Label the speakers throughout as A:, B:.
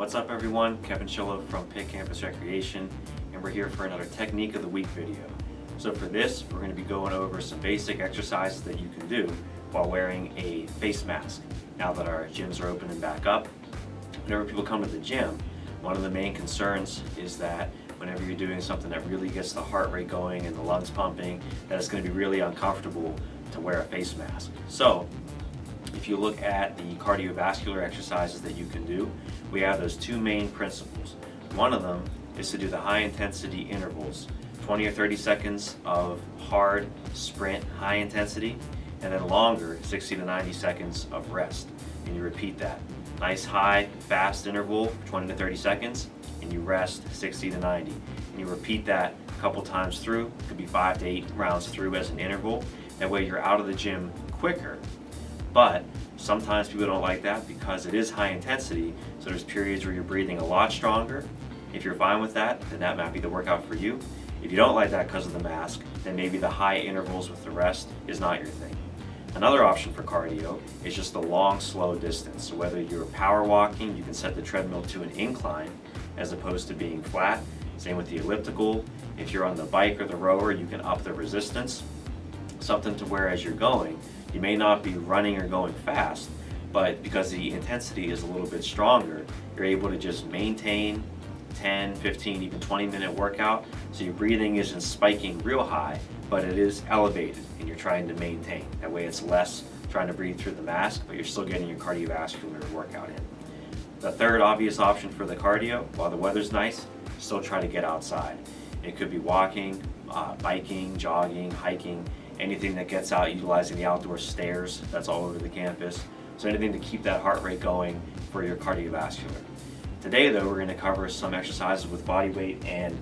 A: What's up everyone, Kevin Schillo from Pitt Campus Recreation, and we're here for another Technique of the Week video. So for this, we're going to be going over some basic exercises that you can do while wearing a face mask. Now that our gyms are opening back up, whenever people come to the gym, one of the main concerns is that whenever you're doing something that really gets the heart rate going and the lungs pumping, that it's going to be really uncomfortable to wear a face mask. So if you look at the cardiovascular exercises that you can do, we have those two main principles. One of them is to do the high intensity intervals, 20 or 30 seconds of hard sprint high intensity, and then longer, 60 to 90 seconds of rest. And you repeat that. Nice high fast interval, 20 to 30 seconds, and you rest 60 to 90. And you repeat that a couple times through. It could be 5 to 8 rounds through as an interval. That way you're out of the gym quicker. But sometimes people don't like that because it is high intensity, so there's periods where you're breathing a lot stronger. If you're fine with that, then that might be the workout for you. If you don't like that because of the mask, then maybe the high intervals with the rest is not your thing. Another option for cardio is just the long, slow distance. So whether you're power walking, you can set the treadmill to an incline as opposed to being flat. Same with the elliptical. If you're on the bike or the rower, you can up the resistance. Something to where as you're going, you may not be running or going fast, but because the intensity is a little bit stronger, you're able to just maintain 10, 15, even 20-minute workout. So your breathing isn't spiking real high, but it is elevated and you're trying to maintain. That way it's less trying to breathe through the mask, but you're still getting your cardiovascular workout in. The third obvious option for the cardio, while the weather's nice, still try to get outside. It could be walking, biking, jogging, hiking, anything that gets out utilizing the outdoor stairs that's all over the campus. So anything to keep that heart rate going for your cardiovascular. Today though, we're going to cover some exercises with body weight and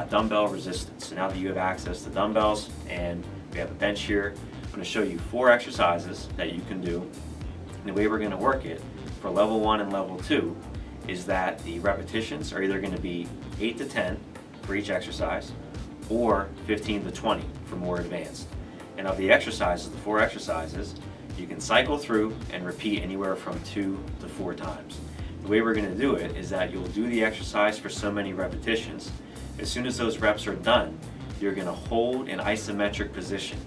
A: dumbbell resistance. So now that you have access to dumbbells and we have a bench here, I'm going to show you 4 exercises that you can do. And the way we're going to work it for level 1 and level 2 is that the repetitions are either going to be 8 to 10 for each exercise or 15 to 20 for more advanced. And of the exercises, the 4 exercises, you can cycle through and repeat anywhere from 2 to 4 times. The way we're going to do it is that you'll do the exercise for so many repetitions. As soon as those reps are done, you're going to hold an isometric position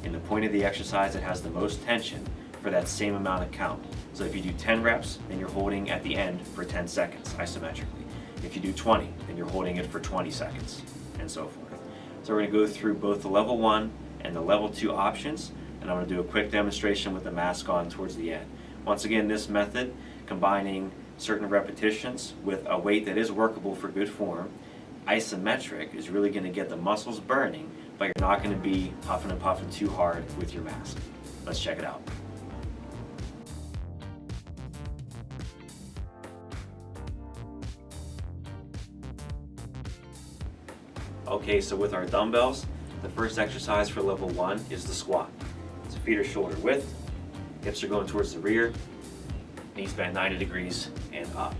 A: in the point of the exercise that has the most tension for that same amount of count. So if you do 10 reps, then you're holding at the end for 10 seconds isometrically. If you do 20, then you're holding it for 20 seconds, and so forth. So we're going to go through both the level 1 and the level 2 options, and I'm going to do a quick demonstration with the mask on towards the end. Once again, this method, combining certain repetitions with a weight that is workable for good form, isometric, is really going to get the muscles burning, but you're not going to be huffing and puffing too hard with your mask. Let's check it out. Okay, so with our dumbbells, the first exercise for level 1 is the squat. So feet are shoulder width, hips are going towards the rear, knees bend 90 degrees and up.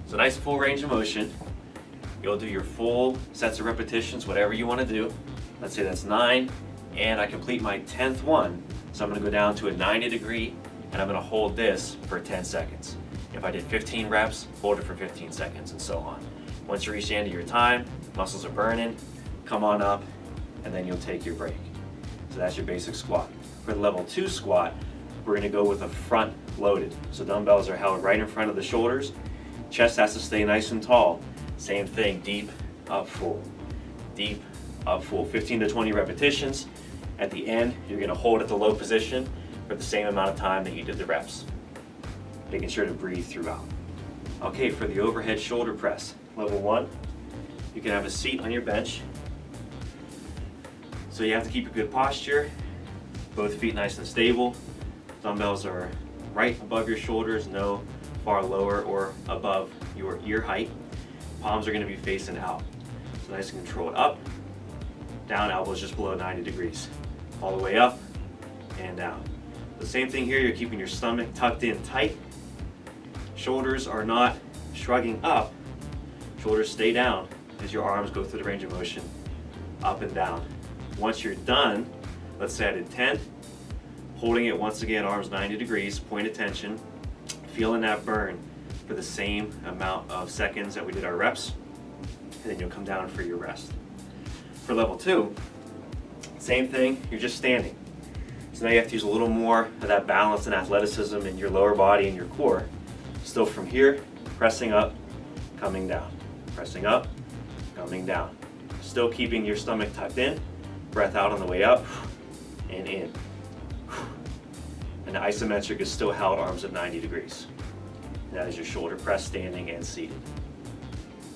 A: So nice full range of motion. You'll do your full sets of repetitions, whatever you want to do. Let's say that's 9, and I complete my 10th one. So I'm going to go down to a 90 degree, and I'm going to hold this for 10 seconds. If I did 15 reps, hold it for 15 seconds, and so on. Once you reach the end of your time, muscles are burning, come on up, and then you'll take your break. So that's your basic squat. For the level 2 squat, we're going to go with a front loaded. So dumbbells are held right in front of the shoulders. Chest has to stay nice and tall. Same thing, deep, up, full. Deep, up, full. 15 to 20 repetitions. At the end, you're going to hold at the low position for the same amount of time that you did the reps. Making sure to breathe throughout. Okay, for the overhead shoulder press, level 1, you can have a seat on your bench. So you have to keep a good posture, both feet nice and stable. Dumbbells are right above your shoulders, no far lower or above your ear height. Palms are going to be facing out. So nice and controlled up, down, elbows just below 90 degrees. All the way up and down. The same thing here, you're keeping your stomach tucked in tight. Shoulders are not shrugging up, shoulders stay down as your arms go through the range of motion, up and down. Once you're done, let's say I did 10, holding it once again, arms 90 degrees, point of tension, feeling that burn for the same amount of seconds that we did our reps, and then you'll come down for your rest. For level 2, same thing, you're just standing. So now you have to use a little more of that balance and athleticism in your lower body and your core. Still from here, pressing up, coming down. Pressing up, coming down. Still keeping your stomach tucked in, breath out on the way up and in. And the isometric is still held arms at 90 degrees. That is your shoulder press standing and seated.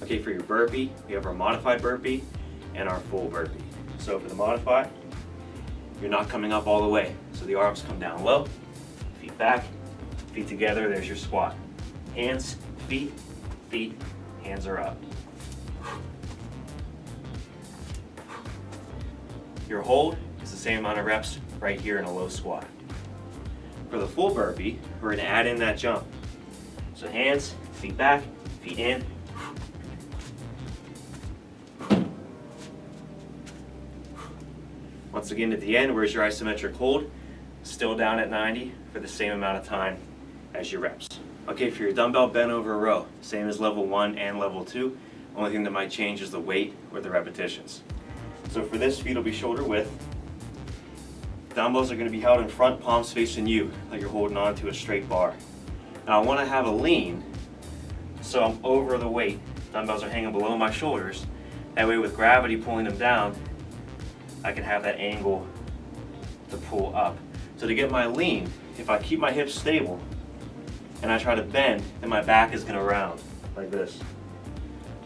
A: Okay, for your burpee, we have our modified burpee and our full burpee. So for the modified, you're not coming up all the way. So the arms come down low, feet back, feet together, there's your squat. Hands, feet, hands are up. Your hold is the same amount of reps right here in a low squat. For the full burpee, we're gonna add in that jump. So hands, feet back, feet in. Once again at the end, where's your isometric hold? Still down at 90 for the same amount of time as your reps. Okay, for your dumbbell bent over row, same as level 1 and level 2. Only thing that might change is the weight or the repetitions. So for this, feet will be shoulder width. Dumbbells are going to be held in front, palms facing you, like you're holding on to a straight bar. Now I want to have a lean, so I'm over the weight. Dumbbells are hanging below my shoulders. That way with gravity pulling them down, I can have that angle to pull up. So to get my lean, if I keep my hips stable and I try to bend, then my back is going to round like this,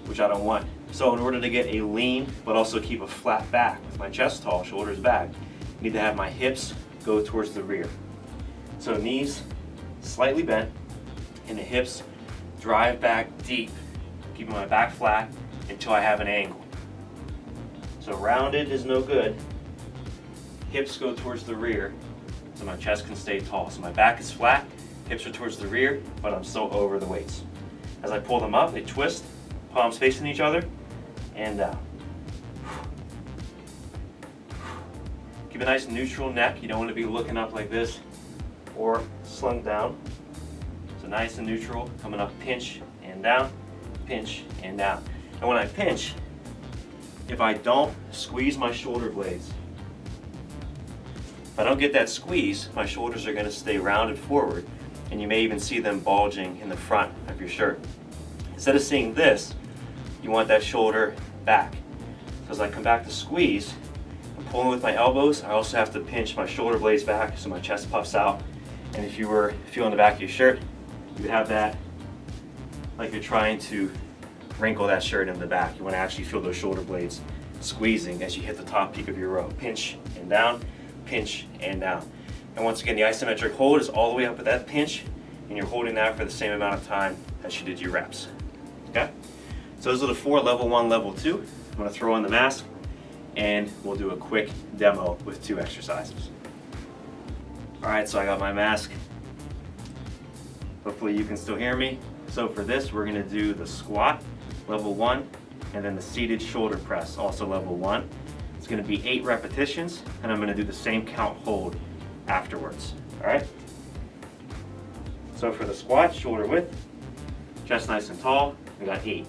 A: which I don't want. So in order to get a lean, but also keep a flat back with my chest tall, shoulders back, I need to have my hips go towards the rear. So knees slightly bent and the hips drive back deep, keeping my back flat until I have an angle. So rounded is no good. Hips go towards the rear so my chest can stay tall. So my back is flat, hips are towards the rear, but I'm still over the weights. As I pull them up, they twist, palms facing each other, and down. Keep a nice neutral neck. You don't want to be looking up like this or slung down. So nice and neutral, coming up, pinch and down, pinch and down. And when I pinch, if I don't squeeze my shoulder blades, if I don't get that squeeze, my shoulders are going to stay rounded forward, and you may even see them bulging in the front of your shirt. Instead of seeing this, you want that shoulder back. So as I come back to squeeze, I'm pulling with my elbows. I also have to pinch my shoulder blades back so my chest puffs out. And if you were feeling the back of your shirt, you would have that like you're trying to wrinkle that shirt in the back. You want to actually feel those shoulder blades squeezing as you hit the top peak of your row. Pinch and down, pinch and down. And once again, the isometric hold is all the way up at that pinch, and you're holding that for the same amount of time as you did your reps. Okay? So those are the 4, level 1, level 2. I'm going to throw on the mask, and we'll do a quick demo with 2 exercises. All right, so I got my mask. Hopefully you can still hear me. So for this, we're going to do the squat, level 1, and then the seated shoulder press, also level 1. It's going to be 8 repetitions, and I'm going to do the same count hold afterwards. All right? So for the squat, shoulder width, chest nice and tall, we got 8.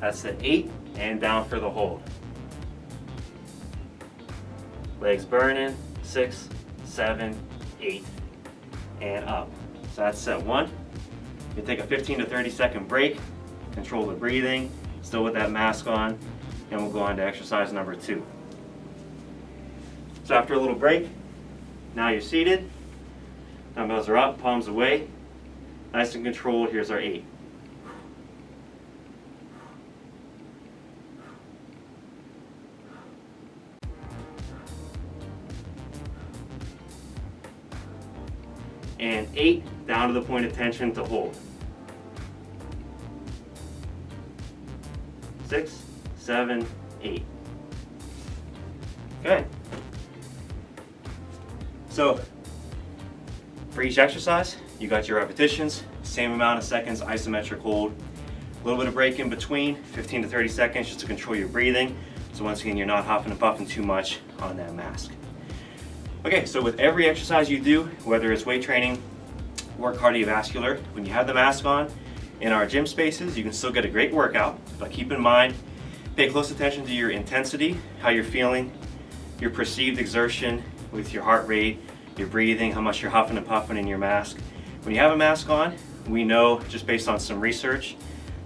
A: That's the 8, and down for the hold. Legs burning, 6, 7, 8, and up. So that's set 1. You take a 15 to 30 second break, control the breathing, still with that mask on, and we'll go on to exercise number 2. So after a little break, now you're seated, dumbbells are up, palms away, nice and controlled. Here's our 8. And 8, down to the point of tension to hold. 6, 7, 8. Okay. So, for each exercise, you got your repetitions, same amount of seconds, isometric hold. A little bit of break in between, 15 to 30 seconds just to control your breathing. So once again, you're not huffing and puffing too much on that mask. Okay, so with every exercise you do, whether it's weight training or cardiovascular, when you have the mask on in our gym spaces, you can still get a great workout, but keep in mind, pay close attention to your intensity, how you're feeling, your perceived exertion with your heart rate, your breathing, how much you're huffing and puffing in your mask. When you have a mask on, we know just based on some research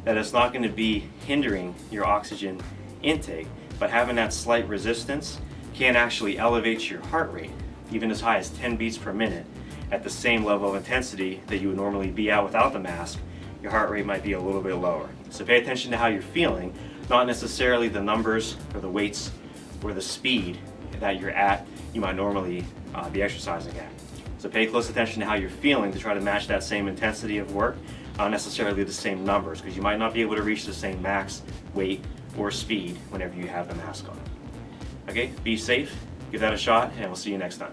A: that it's not going to be hindering your oxygen intake, but having that slight resistance can actually elevate your heart rate, even as high as 10 beats per minute at the same level of intensity that you would normally be at without the mask. Your heart rate might be a little bit lower. So pay attention to how you're feeling, not necessarily the numbers or the weights or the speed that you're at you might normally be exercising at. So pay close attention to how you're feeling to try to match that same intensity of work, not necessarily the same numbers, because you might not be able to reach the same max weight or speed whenever you have the mask on. Okay, be safe, give that a shot, and we'll see you next time.